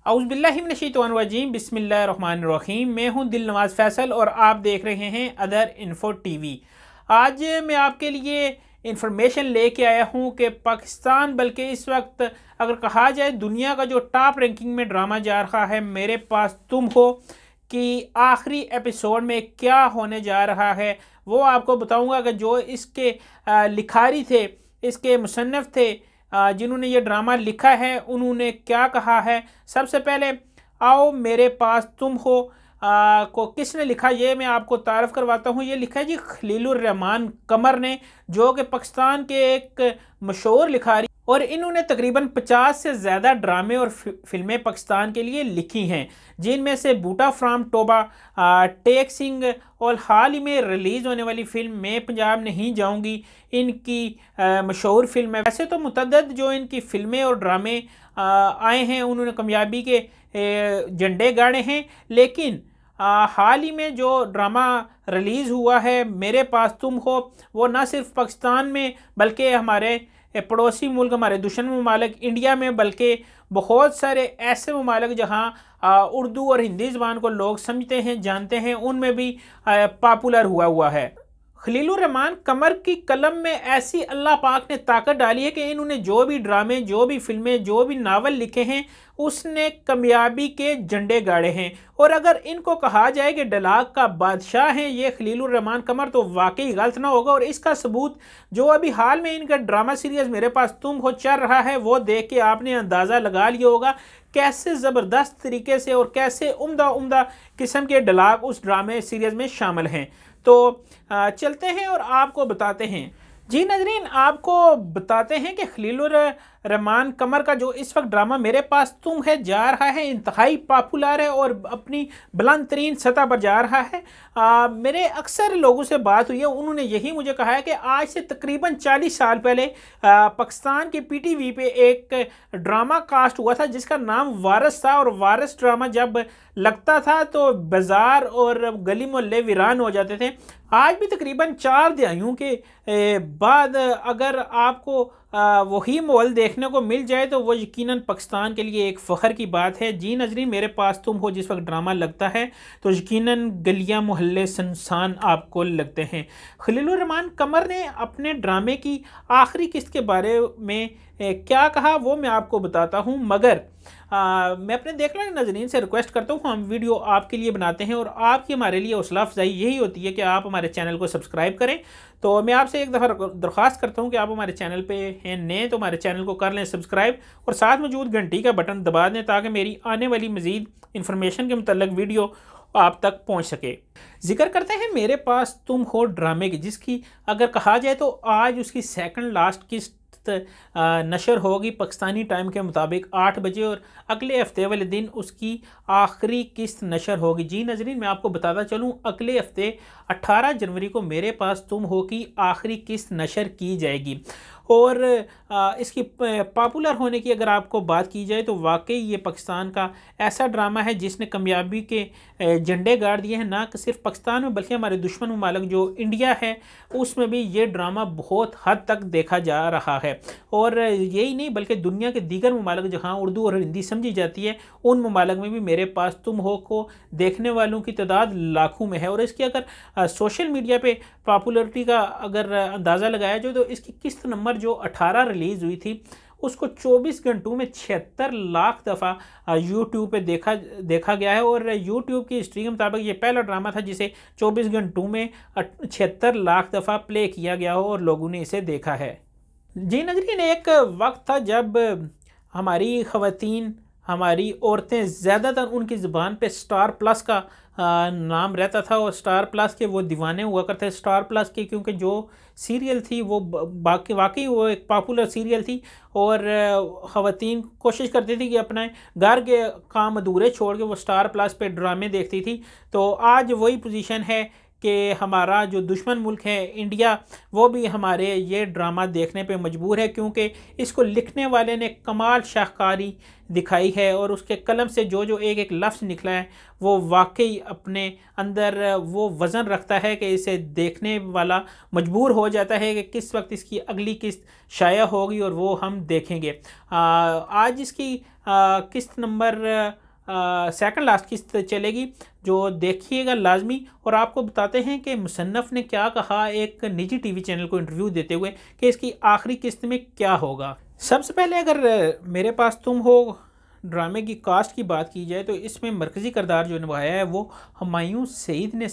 औज़ुबिल्लाहिमिनश्शैतानिर्रजीम बिस्मिल्लाहिर्रहमानिर्रहीम। मैं हूं दिल नवाज़ फैसल और आप देख रहे हैं अदर इन्फो टीवी। आज मैं आपके लिए इंफॉर्मेशन लेके आया हूं कि पाकिस्तान बल्कि इस वक्त अगर कहा जाए दुनिया का जो टॉप रैंकिंग में ड्रामा जा रहा है मेरे पास तुम हो कि आखिरी एपिसोड में क्या होने जा रहा है वो आपको बताऊंगा कि जो इसके लिखारी थे, इसके मुसन्निफ थे, जिन्होंने ये ड्रामा लिखा है उन्होंने क्या कहा है। सबसे पहले आओ मेरे पास तुम हो को किसने लिखा ये मैं आपको तारफ़ करवाता हूँ। ये लिखा है जी खलीलुर रहमान कमर ने, जो कि पाकिस्तान के एक मशहूर लिखारी, और इन्होंने तकरीबन 50 से ज़्यादा ड्रामे और फिल्में पाकिस्तान के लिए लिखी हैं, जिनमें से बूटा फ्राम टोबा, टेक सिंह और हाल ही में रिलीज़ होने वाली फिल्म मैं पंजाब नहीं जाऊंगी इनकी मशहूर फिल्म है। वैसे तो मुतअद्दिद जो इनकी फिल्में और ड्रामे आए हैं उन्होंने कामयाबी के झंडे गाड़े हैं, लेकिन हाल ही में जो ड्रामा रिलीज़ हुआ है मेरे पास तुम हो वो ना सिर्फ पाकिस्तान में बल्कि हमारे पड़ोसी मुल्क, हमारे दुश्मन ममालिक इंडिया में, बल्कि बहुत सारे ऐसे ममालिक जहाँ उर्दू और हिंदी ज़बान को लोग समझते हैं, जानते हैं, उनमें भी पॉपुलर हुआ है। खलीलुर रहमान कमर की कलम में ऐसी अल्लाह पाक ने ताकत डाली है कि इन्होंने जो भी ड्रामे, जो भी फिल्में, जो भी नावल लिखे हैं उसने कामयाबी के झंडे गाड़े हैं। और अगर इनको कहा जाए कि डायलॉग का बादशाह हैं ये खलीलुर रहमान कमर तो वाकई गलत ना होगा। और इसका सबूत जो अभी हाल में इनका ड्रामा सीरीज़ मेरे पास तुम हो चल रहा है वो देख के आपने अंदाज़ा लगा लिया होगा कैसे ज़बरदस्त तरीके से और कैसे उम्दा किस्म के डायलॉग उस ड्रामे सीरीज़ में शामिल हैं। तो चलते हैं और आपको बताते हैं। जी नाज़रीन, आपको बताते हैं कि खलीलुर रहमान कमर का जो इस वक्त ड्रामा मेरे पास तुम है जा रहा है इंतहाई पॉपुलर है और अपनी बुलंद तरीन सतह पर जा रहा है। मेरे अक्सर लोगों से बात हुई है, उन्होंने यही मुझे कहा है कि आज से तकरीबन 40 साल पहले पाकिस्तान के पीटीवी पे एक ड्रामा कास्ट हुआ था जिसका नाम वारिस था, और वारिस ड्रामा जब लगता था तो बाज़ार और गली मोहल्ले वीरान हो जाते थे। आज भी तकरीबन 4 दहाइयों के बाद अगर आपको वही माहौल देखने को मिल जाए तो वो यकीनन पाकिस्तान के लिए एक फ़ख्र की बात है। जी नाज़रीन, मेरे पास तुम हो जिस वक्त ड्रामा लगता है तो यकीनन गलियां मोहल्ले सुनसान आपको लगते हैं। खलीलुर रहमान कमर ने अपने ड्रामे की आखिरी किस्त के बारे में क्या कहा वो मैं आपको बताता हूँ, मगर मैं अपने देखने वाले नाज़रीन से रिक्वेस्ट करता हूँ हम वीडियो आपके लिए बनाते हैं और आपकी हमारे लिए हौसला अफजाई यही होती है कि आप हमारे चैनल को सब्सक्राइब करें। तो मैं आपसे एक दफ़ा दरख्वास्त करता हूँ कि आप हमारे चैनल पे हैं नए तो हमारे चैनल को कर लें सब्सक्राइब और साथ मौजूद घंटी का बटन दबा दें ताकि मेरी आने वाली मज़ीद इन्फॉर्मेशन के मुतल्लिक़ वीडियो आप तक पहुंच सके। जिक्र करते हैं मेरे पास तुम हो ड्रामे की, जिसकी अगर कहा जाए तो आज उसकी सेकंड लास्ट किस्त नशर होगी पाकिस्तानी टाइम के मुताबिक 8 बजे, और अगले हफ्ते वाले दिन उसकी आखिरी किस्त नशर होगी। जी नाज़रीन, मैं आपको बताता चलूँ अगले हफ्ते 18 जनवरी को मेरे पास तुम हो की आखिरी किस्त नशर की जाएगी। और इसकी पॉपुलर होने की अगर आपको बात की जाए तो वाकई ये पाकिस्तान का ऐसा ड्रामा है जिसने कामयाबी के झंडे गाड़ दिए हैं, ना कि सिर्फ पाकिस्तान में बल्कि हमारे दुश्मन ममालिक जो इंडिया है उसमें भी ये ड्रामा बहुत हद तक देखा जा रहा है। और यही नहीं बल्कि दुनिया के दीगर ममालिक जहाँ उर्दू और हिंदी समझी जाती है उन ममालिक में भी मेरे पास तुम हो को देखने वालों की तादाद लाखों में है। और इसकी अगर सोशल मीडिया पे पॉपुलरिटी का अगर अंदाज़ा लगाया जाए तो इसकी किस्त नंबर जो 18 रिलीज़ हुई थी उसको 24 घंटों में 76 लाख दफ़ा यूट्यूब पे देखा गया है। और यूट्यूब की हिस्ट्री के मुताबिक ये पहला ड्रामा था जिसे 24 घंटों में 76 लाख दफ़ा प्ले किया गया हो और लोगों ने इसे देखा है। जी नाज़रीन, एक वक्त था जब हमारी ख़वातीन, हमारी औरतें ज़्यादातर उनकी ज़ुबान पे स्टार प्लस का नाम रहता था और स्टार प्लस के वो दीवाने हुआ करते स्टार प्लस के, क्योंकि जो सीरियल थी वो वाकई वो एक पॉपुलर सीरियल थी और ख़वातीन कोशिश करती थी कि अपने घर के काम अधूरे छोड़ के वो स्टार प्लस पे ड्रामे देखती थी। तो आज वही पोजीशन है कि हमारा जो दुश्मन मुल्क है इंडिया, वो भी हमारे ये ड्रामा देखने पे मजबूर है, क्योंकि इसको लिखने वाले ने कमाल शाहकारी दिखाई है और उसके कलम से जो जो एक एक लफ्ज़ निकला है वो वाकई अपने अंदर वो वज़न रखता है कि इसे देखने वाला मजबूर हो जाता है कि किस वक्त इसकी अगली किस्त शाया होगी और वो हम देखेंगे। आज इसकी किस्त नंबर सेकंड लास्ट किस्त चलेगी, जो देखिएगा लाजमी। और आपको बताते हैं कि मुसन्नफ़ ने क्या कहा एक निजी टीवी चैनल को इंटरव्यू देते हुए कि इसकी आखिरी किस्त में क्या होगा। सबसे पहले अगर मेरे पास तुम हो ड्रामे की कास्ट की बात की जाए तो इसमें मरकज़ी किरदार जो निभाया है वो हुमायूं सईद ने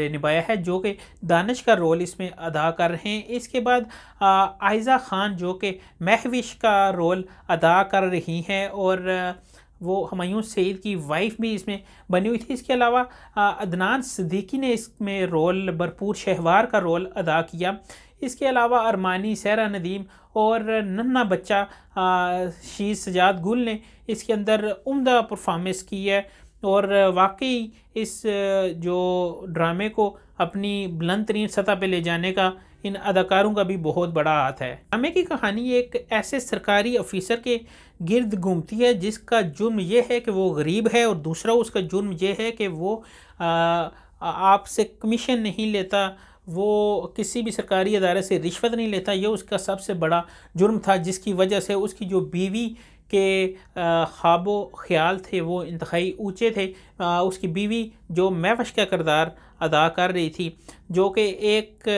निभाया है, जो कि दानिश का रोल इसमें अदा कर रहे हैं। इसके बाद आयज़ा ख़ान जो कि महविश का रोल अदा कर रही हैं और वो हुमायूं सईद की वाइफ भी इसमें बनी हुई थी। इसके अलावा अदनान सिद्दीकी ने इसमें रोल भरपूर शहवार का रोल अदा किया। इसके अलावा अरमानी, सहरा नदीम और नन्हा बच्चा शीज़ सजाद गुल ने इसके अंदर उम्दा परफॉर्मेंस की है और वाकई इस जो ड्रामे को अपनी बुलंद तरीन सतह पे ले जाने का इन अदाकारों का भी बहुत बड़ा हाथ है। ड्रामे की कहानी एक ऐसे सरकारी ऑफिसर के गिर्द घूमती है जिसका जुर्म यह है कि वो गरीब है और दूसरा उसका जुर्म यह है कि वो आपसे कमीशन नहीं लेता, वो किसी भी सरकारी अदारे से रिश्वत नहीं लेता। ये उसका सबसे बड़ा जुर्म था, जिसकी वजह से उसकी जो बीवी के ख्वाबो ख्याल थे वो इंतहाई ऊंचे थे। उसकी बीवी जो महवश का किरदार अदा कर रही थी, जो कि एक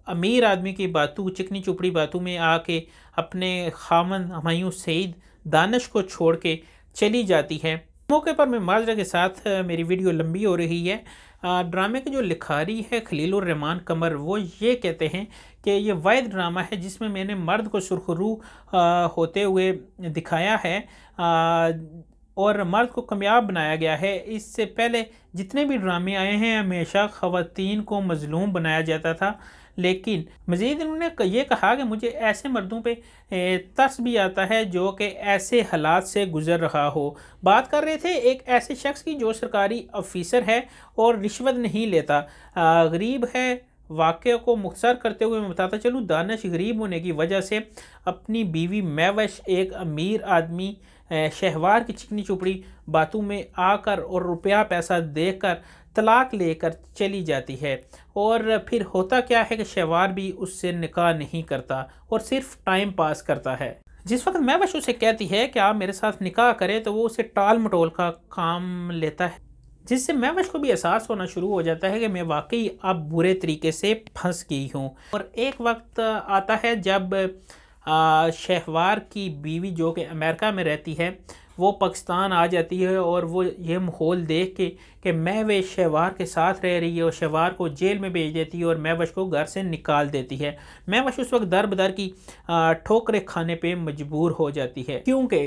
अमीर आदमी की बातू चिकनी चुपड़ी बातू में आके अपने खामन हुमायूं सईद दानिश को छोड़ के चली जाती है। मौके पर मैं माजरा के साथ मेरी वीडियो लंबी हो रही है। ड्रामे के जो लिखारी है खलीलुर रहमान कमर, वो ये कहते हैं कि ये वाहिद ड्रामा है जिसमें मैंने मर्द को सुरखरू होते हुए दिखाया है और मर्द को कामयाब बनाया गया है। इससे पहले जितने भी ड्रामे आए हैं हमेशा ख़वातीन को मज़लूम बनाया जाता था, लेकिन मज़ीद उन्होंने ये कहा कि मुझे ऐसे मर्दों पे तरस भी आता है जो कि ऐसे हालात से गुज़र रहा हो। बात कर रहे थे एक ऐसे शख्स की जो सरकारी ऑफिसर है और रिश्वत नहीं लेता, गरीब है। वाक़े को मुख्तसर करते हुए मैं बताता चलूँ, दानिश गरीब होने की वजह से अपनी बीवी महवश एक अमीर आदमी शहवार की चिकनी चुपड़ी बातों में आकर और रुपया पैसा देकर तलाक लेकर चली जाती है और फिर होता क्या है कि शहवार भी उससे निकाह नहीं करता और सिर्फ टाइम पास करता है। जिस वक्त महवश उसे कहती है कि आप मेरे साथ निकाह करें तो वो उसे टाल मटोल का काम लेता है, जिससे महवश को भी एहसास होना शुरू हो जाता है कि मैं वाकई अब बुरे तरीके से फंस गई हूँ। और एक वक्त आता है जब शहवार की बीवी जो कि अमेरिका में रहती है वो पाकिस्तान आ जाती है और वो ये माहौल देख के कि महवश शहवार के साथ रह रही है और शहवार को जेल में भेज देती है और महवश को घर से निकाल देती है। महवश उस वक्त दर बदर की ठोकरें खाने पे मजबूर हो जाती है, क्योंकि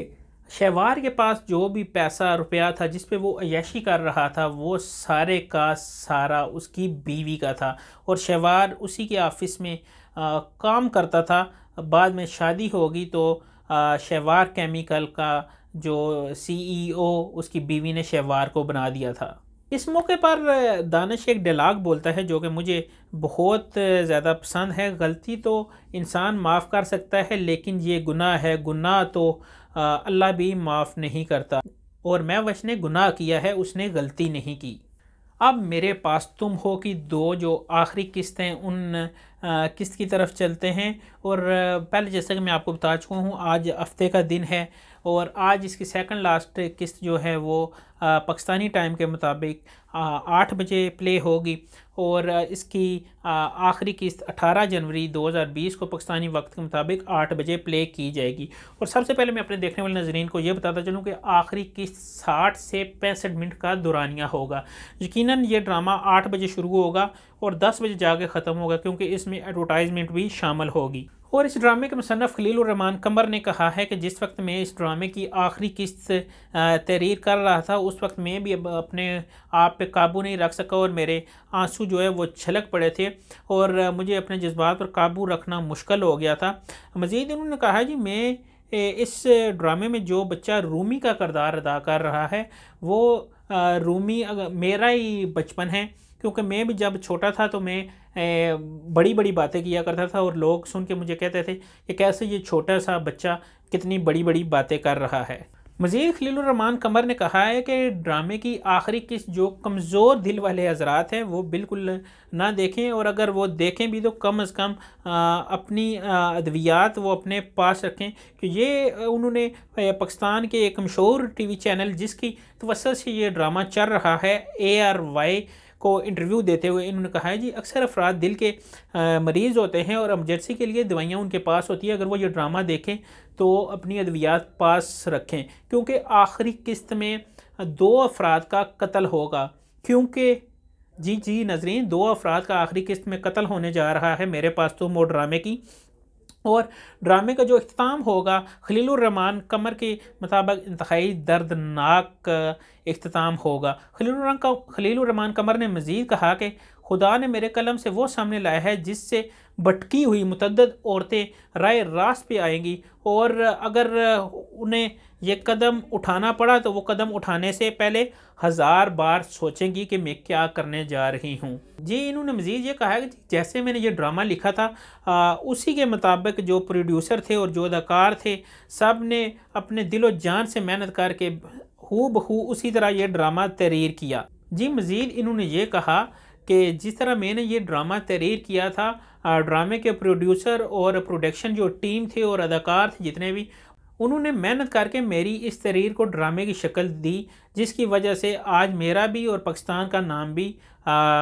शहवार के पास जो भी पैसा रुपया था जिस पे वो अय्याशी कर रहा था वो सारे का सारा उसकी बीवी का था और शहवार उसी के ऑफिस में काम करता था। बाद में शादी होगी तो शहवार केमिकल का जो CEO उसकी बीवी ने शहवार को बना दिया था। इस मौके पर दानिश एक डायलॉग बोलता है जो कि मुझे बहुत ज़्यादा पसंद है। गलती तो इंसान माफ़ कर सकता है लेकिन ये गुनाह है, गुनाह तो अल्लाह भी माफ़ नहीं करता और महवश ने गुनाह किया है, उसने गलती नहीं की। अब मेरे पास तुम हो कि दो जो आखिरी किस्त हैं उन किस्त की तरफ चलते हैं। और पहले जैसा कि मैं आपको बता चुका हूँ आज हफ्ते का दिन है और आज इसकी सेकंड लास्ट किस्त जो है वो पाकिस्तानी टाइम के मुताबिक 8 बजे प्ले होगी और इसकी आखिरी किस्त 18 जनवरी 2020 को पाकिस्तानी वक्त के मुताबिक 8 बजे प्ले की जाएगी। और सबसे पहले मैं अपने देखने वाले नज़रीन को ये बताता चलूँ कि आखिरी किस्त 60 से 65 मिनट का दुरानिया होगा। यकीनन ये ड्रामा 8 बजे शुरू होगा और 10 बजे जाके ख़त्म होगा, क्योंकि इसमें एडवर्टाइजमेंट भी शामिल होगी। और इस ड्रामे के मुसन्नफ़ खलीलुर रहमान कमर ने कहा है कि जिस वक्त मैं इस ड्रामे की आखिरी किस्त तहरीर कर रहा था उस वक्त मैं भी अपने आप पे काबू नहीं रख सका और मेरे आंसू जो है वो छलक पड़े थे और मुझे अपने जज्बात पर काबू रखना मुश्किल हो गया था। मज़ीद उन्होंने कहा जी मैं इस ड्रामे में जो बच्चा रूमी का किरदार अदा कर रहा है वो रूमी मेरा ही बचपन है, क्योंकि मैं भी जब छोटा था तो मैं बड़ी बड़ी बातें किया करता था और लोग सुन के मुझे कहते थे कि कैसे ये छोटा सा बच्चा कितनी बड़ी बड़ी बातें कर रहा है। मज़ीद खलीलुर रहमान कमर ने कहा है कि ड्रामे की आखिरी किस्त जो कमज़ोर दिल वाले हजरात हैं वो बिल्कुल ना देखें, और अगर वो देखें भी तो कम अज़ कम अपनी अद्वियात वो अपने पास रखें। कि ये उन्होंने पाकिस्तान के एक मशहूर टीवी चैनल जिसकी तवज्जो से ये ड्रामा चल रहा है ARY को इंटरव्यू देते हुए इन्होंने कहा है जी अक्सर अफराद दिल के मरीज़ होते हैं और एमरजेंसी के लिए दवाइयाँ उनके पास होती है, अगर वो ये ड्रामा देखें तो अपनी अद्वियात पास रखें, क्योंकि आखिरी किस्त में 2 अफराद का कत्ल होगा। क्योंकि जी नजरीन 2 अफराद का आखिरी किस्त में कत्ल होने जा रहा है मेरे पास तुम वो ड्रामे की, और ड्रामे का जो इख्तिताम होगा खलीलुर रहमान कमर के मुताबिक इंतहाई दर्दनाक इख्तिताम होगा। खलीलुर रहमान कमर ने मज़ीद कहा कि खुदा ने मेरे कलम से वो सामने लाया है जिससे भटकी हुई मुतअद्दिद औरतें राय रास्त पे आएंगी, और अगर उन्हें ये कदम उठाना पड़ा तो वो कदम उठाने से पहले 1000 बार सोचेंगी कि मैं क्या करने जा रही हूँ। जी इन्होंने मज़ीद ये कहा कि जैसे मैंने ये ड्रामा लिखा था उसी के मुताबिक जो प्रोड्यूसर थे और जो अदाकार थे सब ने अपने दिलो जान से मेहनत करके हूबहू उसी तरह ये ड्रामा तहरीर किया। जी मज़ीद इन्होंने ये कहा कि जिस तरह मैंने ये ड्रामा तहरीर किया था, ड्रामे के प्रोड्यूसर और प्रोडक्शन जो टीम थे और अदाकार थे जितने भी, उन्होंने मेहनत करके मेरी इस तहरीर को ड्रामे की शक्ल दी, जिसकी वजह से आज मेरा भी और पाकिस्तान का नाम भी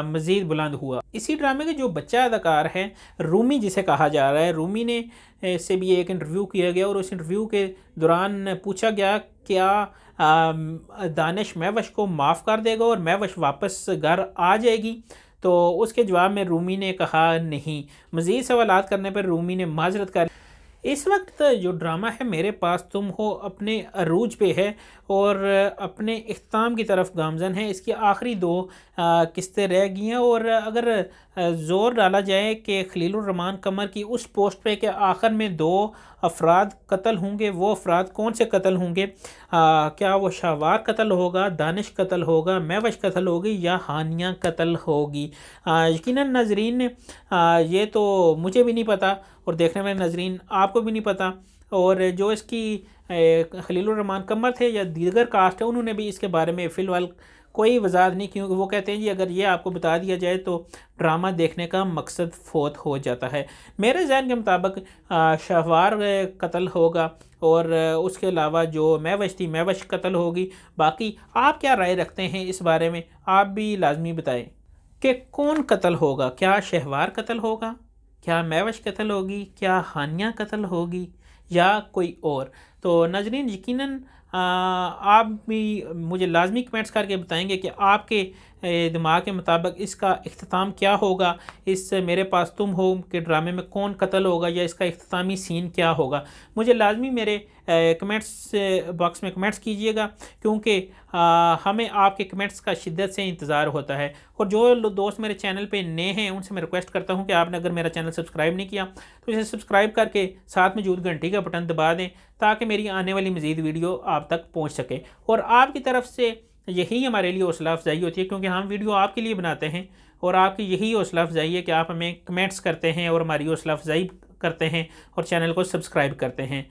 मज़ीद बुलंद हुआ। इसी ड्रामे के जो बच्चा अदाकार है रूमी जिसे कहा जा रहा है, रूमी ने से भी एक इंटरव्यू किया गया और उस इंटरव्यू के दौरान पूछा गया क्या दानिश महवश को माफ़ कर देगा और महवश वापस घर आ जाएगी, तो उसके जवाब में रूमी ने कहा नहीं। मज़ीद सवालात करने पर रूमी ने माजरत कर इस वक्त जो ड्रामा है मेरे पास तुम हो अपने अरूज पे है और अपने इख्तिताम की तरफ गामजन है। इसकी आखिरी 2 किस्तें रह गई हैं, और अगर ज़ोर डाला जाए कि खलीलुर रहमान कमर की उस पोस्ट पे कि आखिर में 2 अफराद कत्ल होंगे, वो अफराद कौन से कत्ल होंगे, क्या वो शाहवार कत्ल होगा, दानिश कत्ल होगा, महवश कत्ल होगी या हानिया कत्ल होगी। यकीनन नाजरीन ये तो मुझे भी नहीं पता और देखने वाले नाजरीन आपको भी नहीं पता, और जो इसकी खलीलुर रहमान कमर थे या दीगर कास्ट है उन्होंने भी इसके बारे में फ़िलहाल कोई वजाहत नहीं, क्योंकि वो कहते हैं जी अगर ये आपको बता दिया जाए तो ड्रामा देखने का मकसद फोत हो जाता है। मेरे जहन के मुताबिक शाहवार कत्ल होगा और उसके अलावा जो महवश थी महवश कत्ल होगी। बाकी आप क्या राय रखते हैं इस बारे में, आप भी लाजमी बताएं कि कौन कत्ल होगा, क्या शाहवार कत्ल होगा, क्या महवश कत्ल होगी, क्या हानिया कत्ल होगी या कोई और। तो नाजरीन यकीनन आप भी मुझे लाजमी कमेंट्स करके बताएंगे कि आपके दिमाग के मुताबिक इसका इख्तिताम क्या होगा, इस मेरे पास तुम हो के ड्रामे में कौन कत्ल होगा या इसका इख्तितामी सीन क्या होगा। मुझे लाजमी मेरे कमेंट्स बॉक्स में कमेंट्स कीजिएगा, क्योंकि हमें आपके कमेंट्स का शिद्दत से इंतज़ार होता है। और जो दोस्त मेरे चैनल पे नए हैं उनसे मैं रिक्वेस्ट करता हूं कि आपने अगर मेरा चैनल सब्सक्राइब नहीं किया तो इसे सब्सक्राइब करके साथ में मौजूद घंटी का बटन दबा दें, ताकि मेरी आने वाली मज़ीद वीडियो आप तक पहुँच सके। और आपकी तरफ से यही हमारे लिए हौसला अफजाई होती है, क्योंकि हम वीडियो आपके लिए बनाते हैं और आपकी यही हौसला अफजाई है कि आप हमें कमेंट्स करते हैं और हमारी हौसला अफजाई करते हैं और चैनल को सब्सक्राइब करते हैं।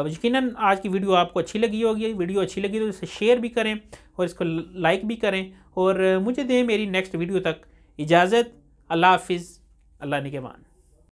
यकीनन आज की वीडियो आपको अच्छी लगी होगी। वीडियो अच्छी लगी तो इसे शेयर भी करें और इसको लाइक भी करें, और मुझे दें मेरी नेक्स्ट वीडियो तक इजाज़त। अल्लाह हाफिज़, अल्लाह निगहबान।